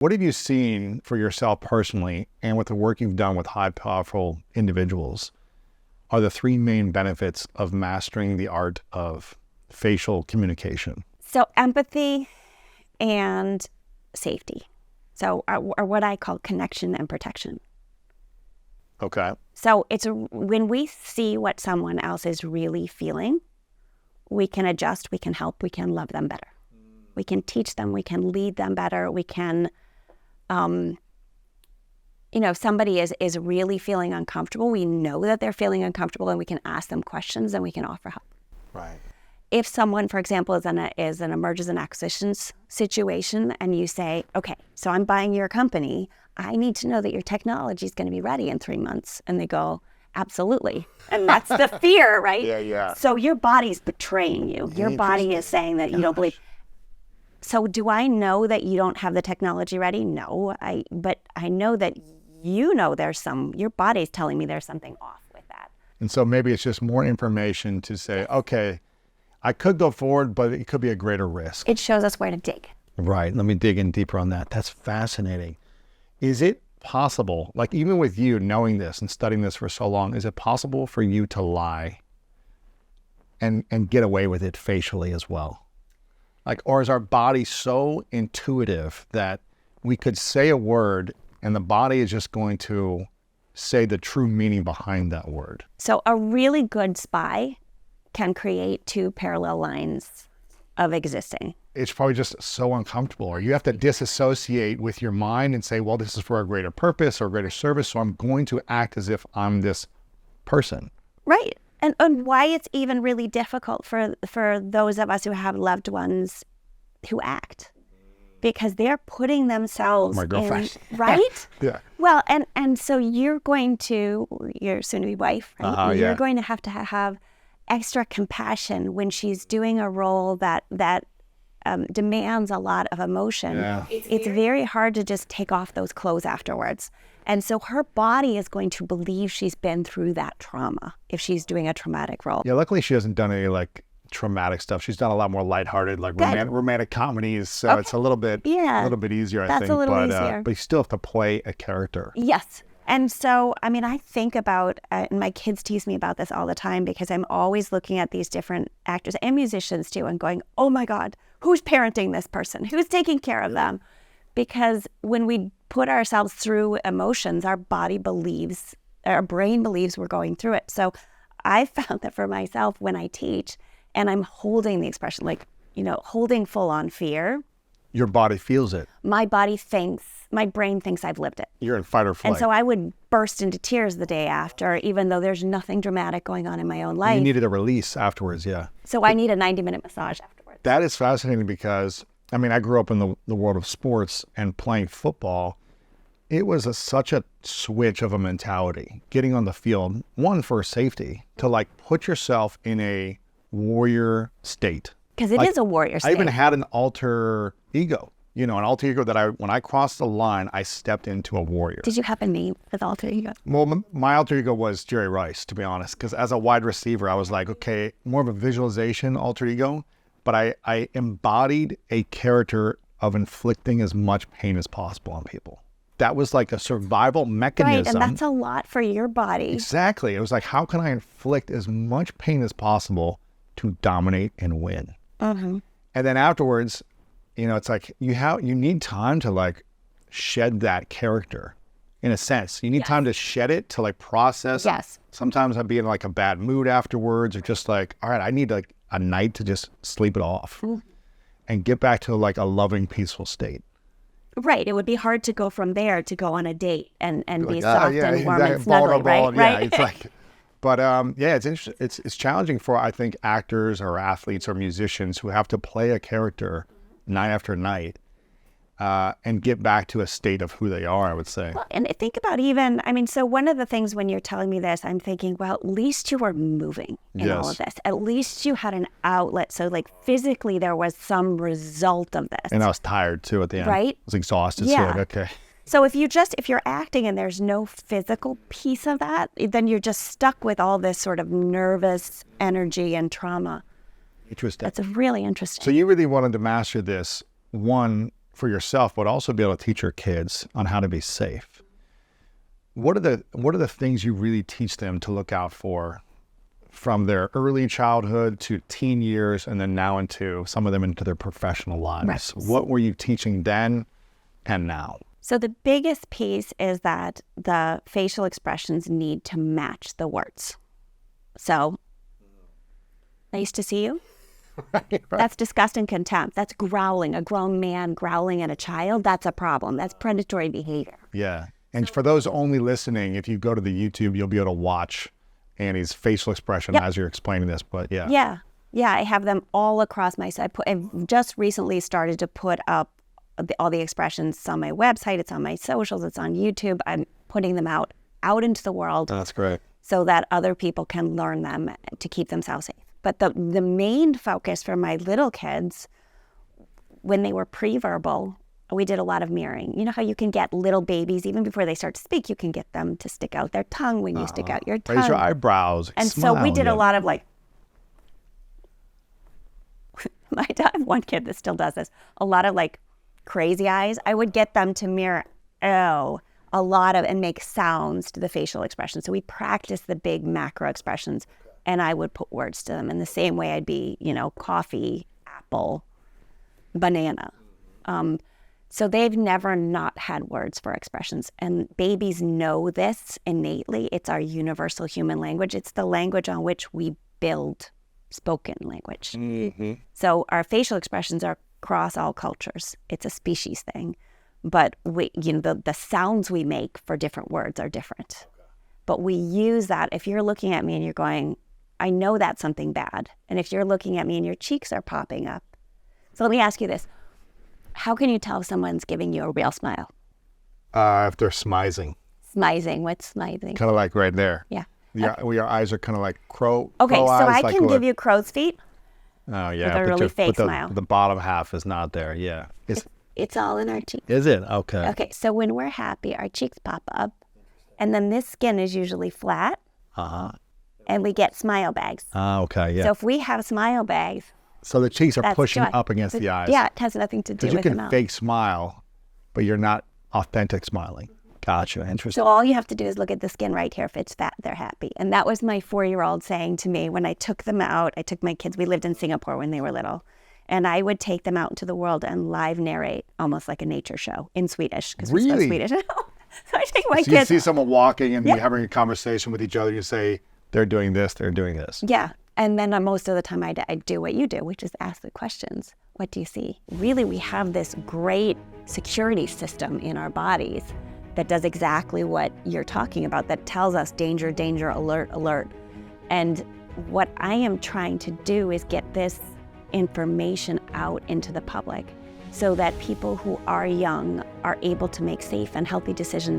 What have you seen for yourself personally and with the work you've done with high, powerful individuals are the three main benefits of mastering the art of facial communication? So empathy and safety. So or what I call connection and protection. Okay. So it's when we see what someone else is really feeling, we can adjust, we can help, we can love them better. We can teach them, we can lead them better, we can, if somebody is really feeling uncomfortable, we know that they're feeling uncomfortable and we can ask them questions and we can offer help. Right. If someone, for example, is in a mergers and acquisitions situation and you say, okay, so I'm buying your company, I need to know that your technology is going to be ready in 3 months. And they go, absolutely. And that's the fear, right? Yeah. So your body's betraying you. Your body is saying that you don't believe. So do I know that you don't have the technology ready? No, but I know that your body's telling me there's something off with that. And so maybe it's just more information to say, okay, I could go forward, but it could be a greater risk. It shows us where to dig. Right. Let me dig in deeper on that. That's fascinating. Is it possible, like even with you knowing this and studying this for so long, is it possible for you to lie and get away with it facially as well? Like, or is our body so intuitive that we could say a word and the body is just going to say the true meaning behind that word? So a really good spy can create two parallel lines of existing. It's probably just so uncomfortable, or you have to disassociate with your mind and say, well, this is for a greater purpose or a greater service, so I'm going to act as if I'm this person. Right. And why it's even really difficult for those of us who have loved ones who act, because they're putting themselves My girlfriend. in, right? Yeah. Well, and so your soon-to-be wife, right? You're Yeah. going to have extra compassion when she's doing a role that demands a lot of emotion. Yeah. It's very hard to just take off those clothes afterwards. And so her body is going to believe she's been through that trauma if she's doing a traumatic role. Yeah, luckily she hasn't done any like traumatic stuff. She's done a lot more lighthearted, like romantic comedies. So it's a little bit easier, I think. That's a little easier. But you still have to play a character. Yes. And so, I mean, I think about, and my kids tease me about this all the time because I'm always looking at these different actors and musicians too and going, oh my God, who's parenting this person? Who's taking care of them? Because when we put ourselves through emotions, our brain believes we're going through it. So I found that for myself when I teach and I'm holding the expression, like, holding full on fear. Your body feels it. My brain thinks I've lived it. You're in fight or flight. And so I would burst into tears the day after, even though there's nothing dramatic going on in my own life. You needed a release afterwards, yeah. So I need a 90-minute massage afterwards. That is fascinating because, I mean, I grew up in the world of sports and playing football. It was such a switch of a mentality, getting on the field, one, for safety, to like put yourself in a warrior state. Because it is a warrior state. I even had an alter ego. An alter ego that when I crossed the line, I stepped into a warrior. Did you have a name with alter ego? Well, my alter ego was Jerry Rice, to be honest, because as a wide receiver, I was like, okay, more of a visualization alter ego, but I embodied a character of inflicting as much pain as possible on people. That was like a survival mechanism. Right, and that's a lot for your body. Exactly. It was like, how can I inflict as much pain as possible to dominate and win? Mm-hmm. And then afterwards, it's like you need time to like shed that character, in a sense. You need time to shed it, to like process. Yes. Sometimes I'd be in like a bad mood afterwards, or just like, all right, I need like a night to just sleep it off and get back to like a loving, peaceful state. Right. It would be hard to go from there to go on a date and be Like, soft and warm and snuggly, right? Yeah, it's like, but it's interesting. It's challenging for, I think, actors or athletes or musicians who have to play a character night after night and get back to a state of who they are, I would say. Well, and think about so one of the things when you're telling me this, I'm thinking, well, at least you were moving in all of this. At least you had an outlet. So like physically there was some result of this. And I was tired too at the end. Right? I was exhausted. Yeah. So like, okay. So if you're acting and there's no physical piece of that, then you're just stuck with all this sort of nervous energy and trauma. Interesting. That's really interesting. So you really wanted to master this, one, for yourself, but also be able to teach your kids on how to be safe. What are the things you really teach them to look out for from their early childhood to teen years, and then now into some of them into their professional lives? Right. What were you teaching then and now? So the biggest piece is that the facial expressions need to match the words. So, nice to see you. Right. That's disgust and contempt. That's growling. A grown man growling at a child, that's a problem. That's predatory behavior. Yeah. And for those only listening, if you go to the YouTube, you'll be able to watch Annie's facial expression as you're explaining this. But yeah. Yeah, I have them all across my site. I've just recently started to put up all the expressions. It's on my website, it's on my socials, it's on YouTube. I'm putting them out into the world. That's great. So that other people can learn them to keep themselves safe. But the main focus for my little kids, when they were pre-verbal, we did a lot of mirroring. You know how you can get little babies, even before they start to speak, you can get them to stick out their tongue when you stick out your tongue. Raise your eyebrows. And smile, so we did a lot of like, I have one kid that still does this, a lot of like crazy eyes. I would get them to mirror, a lot of, and make sounds to the facial expressions. So we practiced the big macro expressions, and I would put words to them in the same way I'd be, coffee, apple, banana. So they've never not had words for expressions. And babies know this innately. It's our universal human language. It's the language on which we build spoken language. Mm-hmm. So our facial expressions are across all cultures. It's a species thing. But the sounds we make for different words are different. Okay. But we use that. If you're looking at me and you're going, I know that's something bad. And if you're looking at me and your cheeks are popping up. So let me ask you this. How can you tell if someone's giving you a real smile? If they're smizing. Smizing. What's smizing? Kind of like right there. Yeah. Your eyes are kind of like crow Okay, so eyes, I can give you crow's feet. Oh, yeah. With a really fake smile. The bottom half is not there. Yeah. It's all in our cheeks. Is it? Okay. Okay, so when we're happy, our cheeks pop up. And then this skin is usually flat. Uh-huh. And we get smile bags. Okay, yeah. So if we have smile bags. So the cheeks are that's pushing joy. up against the eyes. Yeah, it has nothing to do with Because you the can mouth. fake smile, but you're not authentic smiling. Gotcha. Interesting. So all you have to do is look at the skin right here. If it's fat, they're happy. And that was my 4-year-old saying to me when I took them out. I took my kids. We lived in Singapore when they were little. And I would take them out into the world and live narrate almost like a nature show in Swedish. Because we spoke Swedish. So I take my You kids. see someone walking and having a conversation with each other. You say, they're doing this, they're doing this. Yeah. And then most of the time I do what you do, which is ask the questions. What do you see? Really, we have this great security system in our bodies that does exactly what you're talking about, that tells us danger, danger, alert, alert. And what I am trying to do is get this information out into the public so that people who are young are able to make safe and healthy decisions